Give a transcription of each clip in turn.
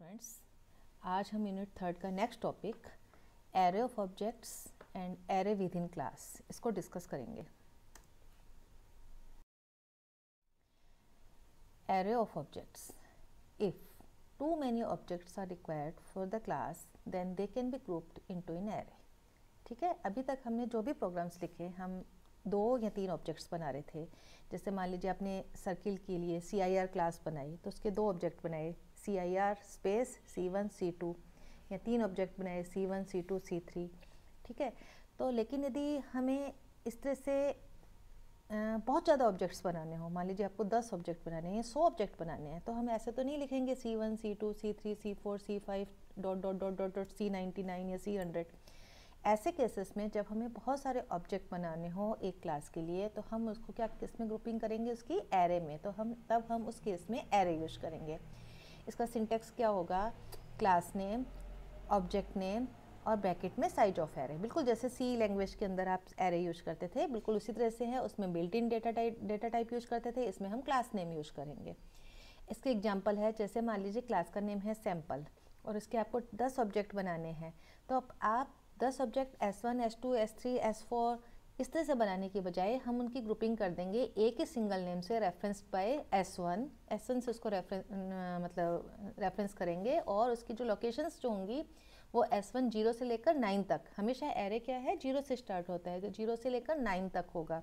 Students, आज हम unit 3 का next topic array of objects and array within class इसको डिस्कस करेंगे। Array of objects, if too many objects are required for the class then they can be grouped into an array. ठीक है, अभी तक हमने जो भी programmes लिखे हम 2 या 3 ऑब्जेक्ट्स बना रहे थे। जैसे मान लीजिए आपने सर्किल के लिए CIR क्लास बनाई तो उसके 2 ऑब्जेक्ट बनाए, CIR स्पेस C1 C2, या 3 ऑब्जेक्ट बनाए C1 C2 C3। ठीक है, तो लेकिन यदि हमें इस तरह से बहुत ज़्यादा ऑब्जेक्ट्स बनाने हो, मान लीजिए आपको 10 ऑब्जेक्ट बनाने हैं या 100 ऑब्जेक्ट बनाने हैं, तो हम ऐसे तो नहीं लिखेंगे C1 C2 C3 C4 C5 dot dot dot dot dot C99 या C100। ऐसे केसेस में जब हमें बहुत सारे ऑब्जेक्ट बनाने हो एक क्लास के लिए तो हम उसको क्या किस में ग्रुपिंग करेंगे, उसकी एरे में। तो हम उस केस में एरे यूज करेंगे। इसका सिंटेक्स क्या होगा, क्लास नेम, ऑब्जेक्ट नेम और ब्रैकेट में साइज ऑफ एरे। बिल्कुल जैसे सी लैंग्वेज के अंदर आप एरे यूज करते थे, बिल्कुल उसी तरह से है। उसमें built in data type use करते थे, इसमें हम क्लास नेम यूज करेंगे। इसके एग्जांपल है, जैसे मान लीजिए क्लास का नेम है सैम्पल और इसके आपको 10 ऑब्जेक्ट बनाने हैं, तो अब आप 10 object S1 S2 S3 S4 इस तरह से बनाने की बजाय हम उनकी ग्रुपिंग कर देंगे एक ही सिंगल नेम से, रेफरेंस बाय S1 से उसको रेफरेंस करेंगे और उसकी जो लोकेशंस जो होंगी वो S1 0 से लेकर 9 तक। हमेशा एरे क्या है, 0 से स्टार्ट होता है, तो 0 से लेकर 9 तक होगा।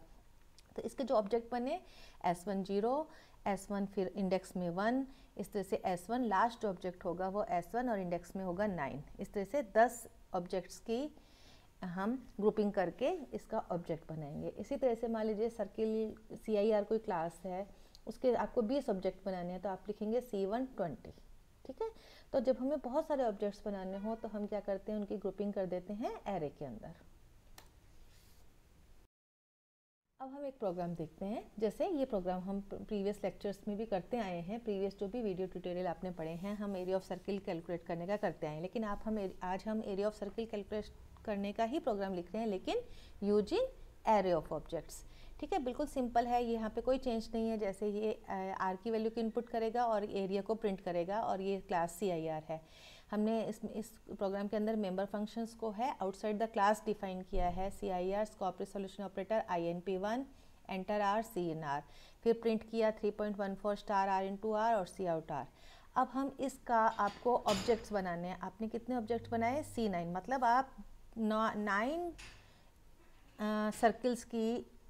तो इसके जो ऑब्जेक्ट बने S1 0, S1 फिर इंडेक्स में 1, इस तरह से S1 लास्ट जो ऑब्जेक्ट होगा वो S1 और इंडेक्स में होगा 9। इस तरह से 10 ऑब्जेक्ट्स की हम ग्रुपिंग करके इसका ऑब्जेक्ट बनाएंगे। इसी तरह से मान लीजिए सर्किल CIR कोई क्लास है, उसके आपको 20 ऑब्जेक्ट बनाने हैं, तो आप लिखेंगे C120। ठीक है, तो जब हमें बहुत सारे ऑब्जेक्ट्स बनाने हो तो हम क्या करते हैं, उनकी ग्रुपिंग कर देते हैं एरे के अंदर। अब हम एक प्रोग्राम देखते हैं। जैसे ये प्रोग्राम हम प्रीवियस लेक्चर्स में भी करते आए हैं, प्रीवियस जो भी वीडियो ट्यूटोरियल आपने पढ़े हैं, हम एरिया ऑफ सर्किल कैलकुलेट करने का करते आए हैं। लेकिन आज हम एरिया ऑफ सर्किल कैलकुलेट करने का ही प्रोग्राम लिख रहे हैं, लेकिन यूजिंग एरे ऑफ ऑब्जेक्ट्स। ठीक है, बिल्कुल सिंपल है, यहाँ पे कोई चेंज नहीं है। जैसे ये आर की वैल्यू को इनपुट करेगा और एरिया को प्रिंट करेगा, और ये क्लास CIR है। हमने इस प्रोग्राम के अंदर मेंबर फंक्शंस को है आउटसाइड द क्लास डिफाइन किया है। CIR scope resolution operator INP1 enter R CIN R, फिर प्रिंट किया 3.14 स्टार R इंटू R और C आउट R। अब हम इसका आपको ऑब्जेक्ट्स बनाने हैं। आपने कितने ऑब्जेक्ट बनाए, C9, मतलब आप 9 सर्किल्स की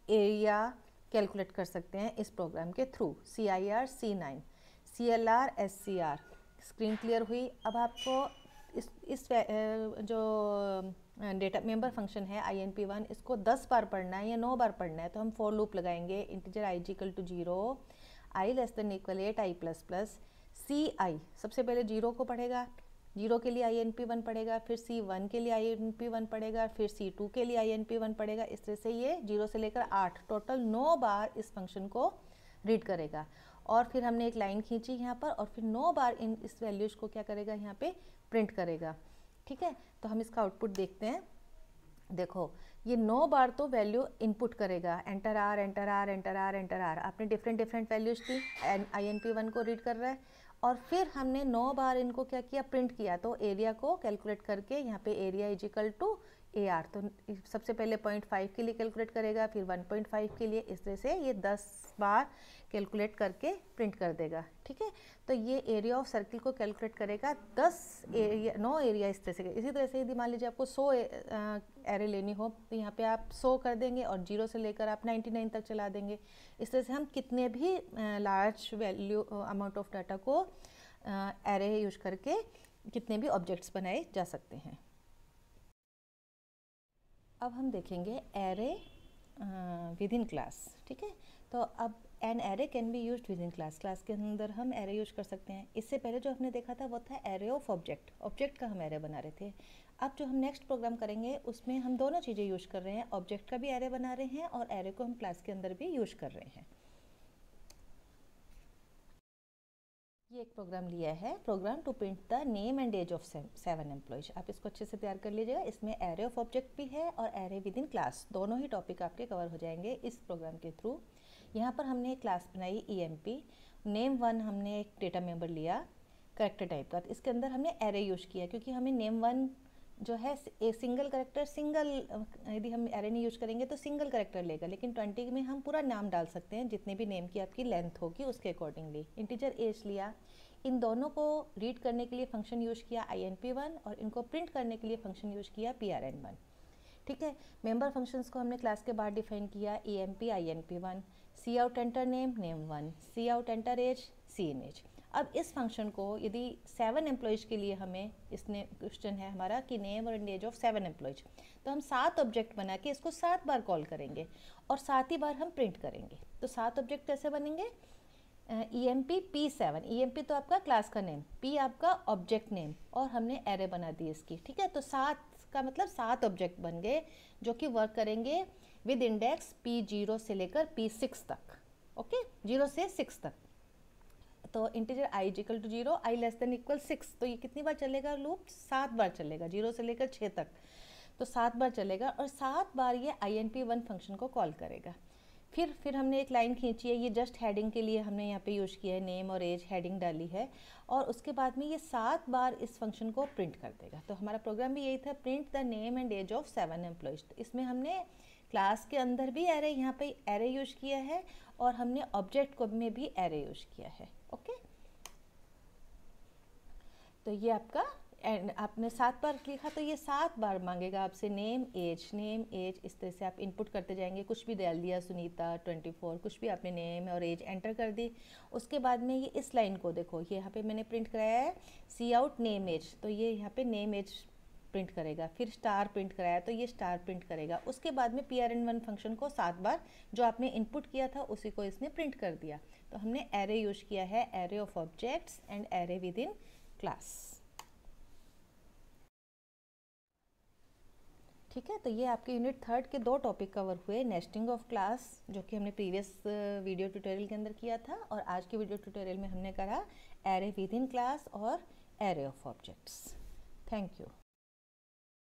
एरिया कैलकुलेट कर सकते हैं इस प्रोग्राम के through. CIR C9, CLR SCR। Screen clear हुई। अब आपको इस जो डेटा मेंबर फंक्शन है INP1, इसको 10 बार पढ़ना है या 9 बार पढ़ना है, तो हम फॉर लूप लगाएंगे। Integer i = 0, i <= 8 i ++ CI सबसे पहले 0 को पढ़ेगा, 0 के लिए INP1 पढ़ेगा, फिर C1 के लिए INP1 पढ़ेगा, फिर C2 के लिए INP1 पढ़ेगा। इस तरह से ये 0 से लेकर 8 टोटल 9 बार इस फंक्शन को रीड करेगा। और फिर हमने एक लाइन खींची यहाँ पर, और फिर 9 बार इस वैल्यूज को क्या करेगा, यहाँ पे प्रिंट करेगा। ठीक है, तो हम इसका आउटपुट देखते हैं। देखो ये 9 बार तो वैल्यू इनपुट करेगा, enter R enter R enter R enter R। आपने डिफरेंट वैल्यूज दी, INP1 को रीड कर रहा है, और फिर हमने 9 बार इनको क्या किया, प्रिंट किया। तो एरिया को कैलकुलेट करके यहाँ पे एरिया = AR, तो सबसे पहले 0.5 के लिए कैलकुलेट करेगा, फिर 1.5 के लिए। इस तरह से ये 10 बार कैलकुलेट करके प्रिंट कर देगा। ठीक है, तो ये एरिया ऑफ सर्किल को कैलकुलेट करेगा 9 एरिया इस तरह से। इसी तरह से यदि मान लीजिए आपको 100 एरे लेनी हो, तो यहाँ पे आप 100 कर देंगे और 0 से लेकर आप 99 तक चला देंगे। इस तरह से हम कितने भी large value amount of data को एरे यूज करके कितने भी ऑब्जेक्ट्स बनाए जा सकते हैं। अब हम देखेंगे एरे विद इन क्लास। ठीक है, तो अब an array can be used with in class. Class के अंदर हम एरे यूज कर सकते हैं। इससे पहले जो हमने देखा था वो था एरे ऑफ ऑब्जेक्ट का हम एरे बना रहे थे। अब जो हम नेक्स्ट प्रोग्राम करेंगे उसमें हम दोनों चीज़ें यूज कर रहे हैं, ऑब्जेक्ट का भी एरे बना रहे हैं और एरे को हम क्लास के अंदर भी यूज कर रहे हैं। ये एक प्रोग्राम लिया है, program to print the name and age of 7 employees. आप इसको अच्छे से तैयार कर लीजिएगा। इसमें एरे ऑफ ऑब्जेक्ट भी है और एरे विद इन क्लास, दोनों ही टॉपिक आपके कवर हो जाएंगे इस प्रोग्राम के थ्रू। यहाँ पर हमने एक क्लास बनाई EMP, नेम 1 हमने एक डेटा मेंबर लिया, करेक्टर टाइप का। तो इसके अंदर हमने एरे यूज किया क्योंकि हमें नेम वन जो है ए सिंगल करेक्टर, सिंगल यदि हम एरे नहीं यूज करेंगे तो सिंगल करेक्टर लेगा, लेकिन 20 में हम पूरा नाम डाल सकते हैं जितने भी नेम की आपकी लेंथ होगी उसके अकॉर्डिंगली। इंटीजर एज लिया, इन दोनों को रीड करने के लिए फंक्शन यूज किया INP1 और इनको प्रिंट करने के लिए फंक्शन यूज किया PRN1। ठीक है, मेंबर फंक्शंस को हमने क्लास के बाद डिफाइन किया EMP INP1, सी आउट एंटर नेम नेम1, सी आउट एंटर एज सी एज। अब इस फंक्शन को यदि 7 एम्प्लॉयज़ के लिए हमें इसने क्वेश्चन है हमारा कि नेम और एज ऑफ 7 एम्प्लॉयज़, तो हम 7 ऑब्जेक्ट बना के इसको 7 बार कॉल करेंगे और 7 ही बार हम प्रिंट करेंगे। तो 7 ऑब्जेक्ट कैसे बनेंगे? EMP P7, EMP तो आपका क्लास का नेम, P आपका ऑब्जेक्ट नेम और हमने एरे बना दी इसकी। ठीक है, तो 7 का मतलब 7 ऑब्जेक्ट बन गए जो कि वर्क करेंगे विद इंडेक्स P0 से लेकर P6 तक। ओके, 0 से 6 तक। तो integer i is equal to 0, i less than equal 6, तो ये कितनी बार चलेगा लूप? 7 बार चलेगा, 0 से लेकर 6 तक, तो 7 बार चलेगा और 7 बार ये INP1 फंक्शन को कॉल करेगा। फिर हमने एक लाइन खींची है, ये जस्ट हेडिंग के लिए हमने यहाँ पे यूज किया है, नेम और एज हेडिंग डाली है, और उसके बाद में ये 7 बार इस फंक्शन को प्रिंट कर देगा। तो हमारा प्रोग्राम भी यही था, print the name and age of 7 employees. तो इसमें हमने क्लास के अंदर भी एरे, यहाँ पे एरे यूज किया है और हमने ऑब्जेक्ट को में भी एरे यूज किया है। ओके, तो ये आपका आपने 7 बार लिखा तो ये 7 बार मांगेगा आपसे नेम एज, इस तरह से आप इनपुट करते जाएंगे। कुछ भी डाल दिया, सुनीता 24, कुछ भी आपने नेम और एज एंटर कर दी। उसके बाद में ये इस लाइन को देखो, ये यहाँ पे मैंने प्रिंट कराया है सी आउट नेम एज, तो ये यहाँ पे नेम एज प्रिंट करेगा। फिर स्टार प्रिंट कराया तो ये स्टार प्रिंट करेगा। उसके बाद में PRN1 फंक्शन को 7 बार जो आपने इनपुट किया था उसी को इसने प्रिंट कर दिया। तो हमने एरे यूज किया है, array of objects and array within class. ठीक है, तो ये आपके यूनिट 3 के 2 टॉपिक कवर हुए, नेस्टिंग ऑफ क्लास जो कि हमने प्रीवियस वीडियो ट्यूटोरियल के अंदर किया था, और आज के वीडियो ट्यूटोरियल में हमने करा एरे विद इन क्लास और array of objects. Thank you.